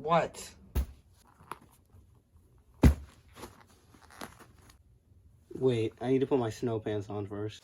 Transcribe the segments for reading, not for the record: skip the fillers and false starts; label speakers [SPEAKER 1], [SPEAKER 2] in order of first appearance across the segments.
[SPEAKER 1] What? Wait, I need to put my snow pants on first.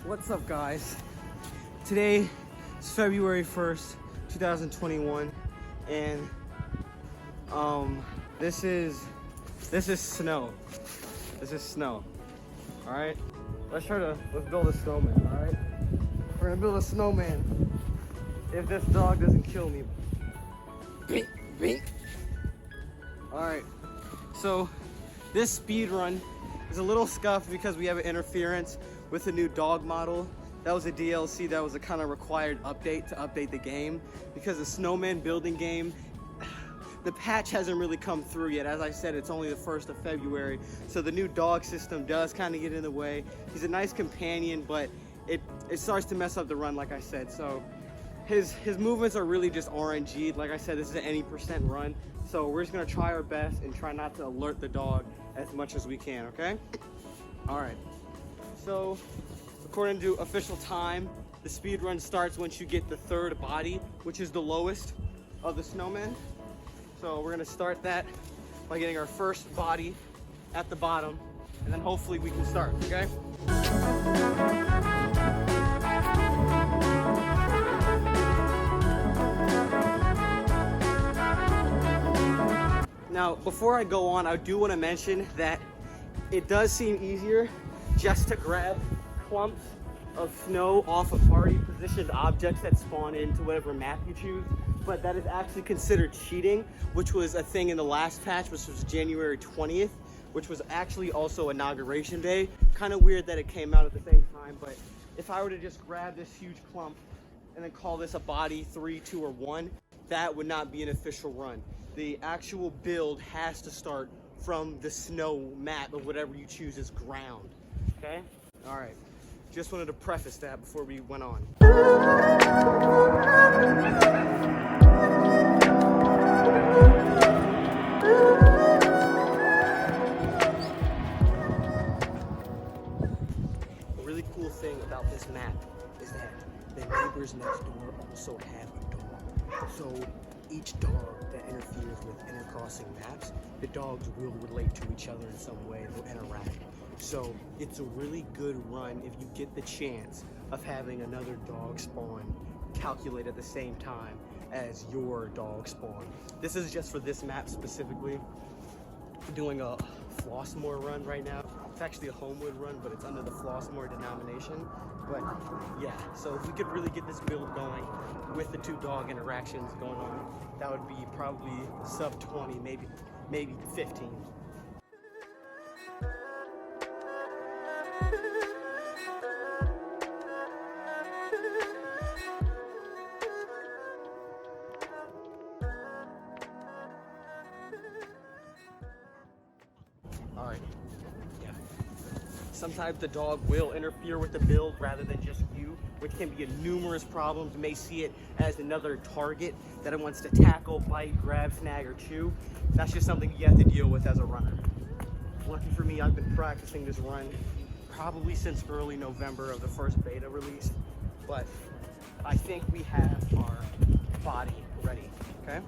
[SPEAKER 1] What's up, guys? Today is February 1st, 2021, and this is snow. This is snow. All right, let's build a snowman. All right, we're gonna build a snowman. If this dog doesn't kill me. Bink, bink. All right, so this speed run is a little scuffed because we have an interference with the new dog model. That was a DLC, that was a kind of required update to update the game, because the snowman building game, the patch hasn't really come through yet. As I said, it's only the 1st of February, so the new dog system does kind of get in the way. He's a nice companion, but it starts to mess up the run, like I said. So his movements are really just RNG'd. Like I said, this is an any % run, so we're just gonna try our best and try not to alert the dog as much as we can, okay? All right. So, according to official time, the speed run starts once you get the 3rd body, which is the lowest of the snowmen. So we're gonna start that by getting our 1st body at the bottom, and then hopefully we can start, okay? Now, before I go on, I do want to mention that it does seem easier just to grab clumps of snow off of already positioned objects that spawn into whatever map you choose, but that is actually considered cheating, which was a thing in the last patch, which was January 20th, which was actually also Inauguration Day. Kind of weird that it came out at the same time, but if I were to just grab this huge clump and then call this a body 3, 2, or 1, that would not be an official run. The actual build has to start from the snow map of whatever you choose as ground. Okay? All right. Just wanted to preface that before we went on. A really cool thing about this map is that the neighbors next door also have a dog. So each dog that interferes with intercrossing maps, the dogs will relate to each other in some way, they'll interact. So it's a really good run if you get the chance of having another dog spawn calculate at the same time as your dog spawn. This is just for this map specifically. We're doing a Flossmoor run right now. It's actually a Homewood run, but it's under the Flossmoor denomination. But yeah, so if we could really get this build going with the 2 dog interactions going on, that would be probably sub 20, maybe 15. All right, yeah. Sometimes the dog will interfere with the build rather than just you, which can be a numerous problems. You may see it as another target that it wants to tackle, bite, grab, snag, or chew. That's just something you have to deal with as a runner. Lucky for me, I've been practicing this run probably since early November of the first beta release, but I think we have our body ready, okay?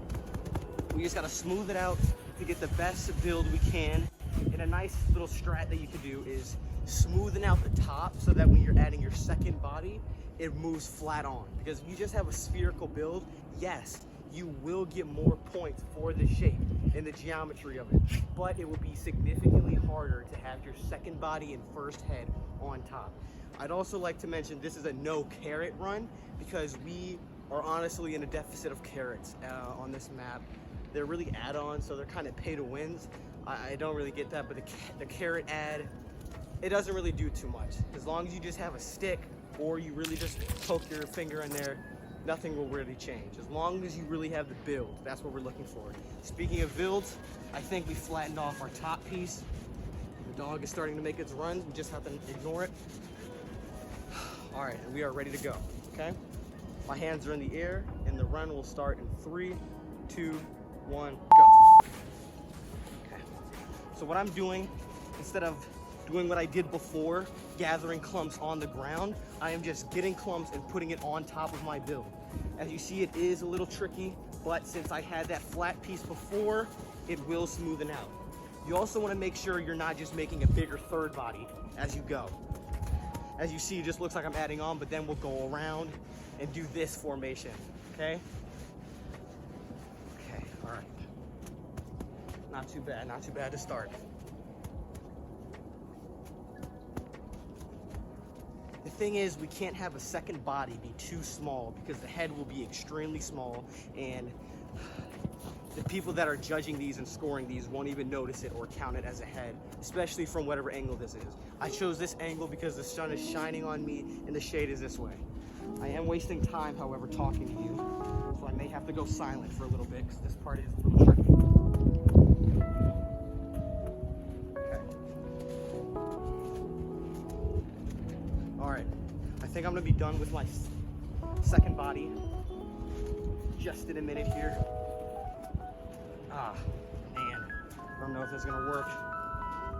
[SPEAKER 1] We just gotta smooth it out to get the best build we can. And a nice little strat that you can do is smoothing out the top so that when you're adding your 2nd body, it moves flat on. Because if you just have a spherical build, yes, you will get more points for the shape and the geometry of it, but it will be significantly harder to have your 2nd body and 1st head on top. I'd also like to mention this is a no carrot run because we are honestly in a deficit of carrots on this map. They're really add-ons, so they're kind of pay-to-wins. I don't really get that, but the carrot ad, it doesn't really do too much. As long as you just have a stick or you really just poke your finger in there, nothing will really change. As long as you really have the build, that's what we're looking for. Speaking of builds, I think we flattened off our top piece. The dog is starting to make its runs. We just have to ignore it. All right, and we are ready to go, okay? My hands are in the air, and the run will start in 3, 2, 1, go. Okay. So what I'm doing, instead of doing what I did before, gathering clumps on the ground, I am just getting clumps and putting it on top of my build. As you see, it is a little tricky, but since I had that flat piece before, it will smoothen out. You also want to make sure you're not just making a bigger third body as you go. As you see, it just looks like I'm adding on, but then we'll go around and do this formation, okay? Okay, all right. Not too bad to start. The thing is, we can't have a second body be too small because the head will be extremely small, and the people that are judging these and scoring these won't even notice it or count it as a head, especially from whatever angle this is. I chose this angle because the sun is shining on me and the shade is this way. I am wasting time, however, talking to you, so I may have to go silent for a little bit because this part is a little tricky. Okay. All right, I think I'm gonna be done with my second body just in a minute here. Ah, man, I don't know if this is gonna work.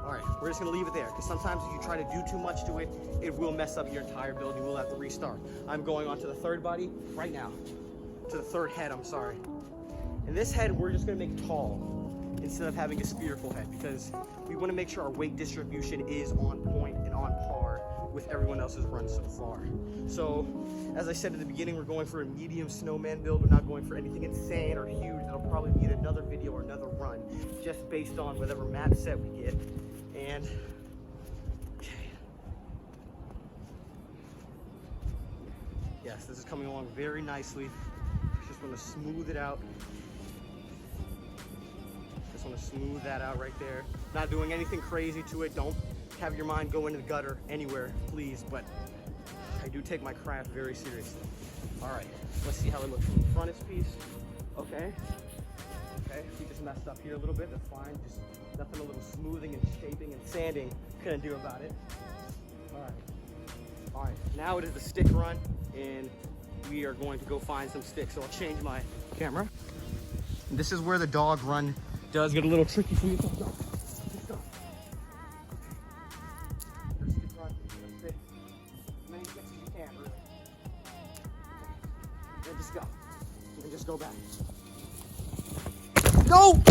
[SPEAKER 1] All right, we're just gonna leave it there, because sometimes if you try to do too much to it, it will mess up your entire build. You will have to restart. I'm going on to the third body right now. To the third head, I'm sorry. And this head, we're just gonna make tall instead of having a spherical head, because we wanna make sure our weight distribution is on point and on par with everyone else's run so far. So, as I said in the beginning, we're going for a medium snowman build. We're not going for anything insane or huge. That'll probably be in another video or another run, just based on whatever map set we get. And, okay. Yes, this is coming along very nicely. Just want to smooth it out. Just want to smooth that out right there. Not doing anything crazy to it. Don't have your mind go into the gutter anywhere, please, but I do take my craft very seriously. All right, let's see how it looks from the frontispiece. Okay, we just messed up here a little bit, that's fine. Just nothing a little smoothing and shaping and sanding couldn't do about it. All right, now it is the stick run, and we are going to go find some sticks. So I'll change my camera. This is where the dog run does get a little tricky for you. Go, go. Just go. And just go. And just go back. No!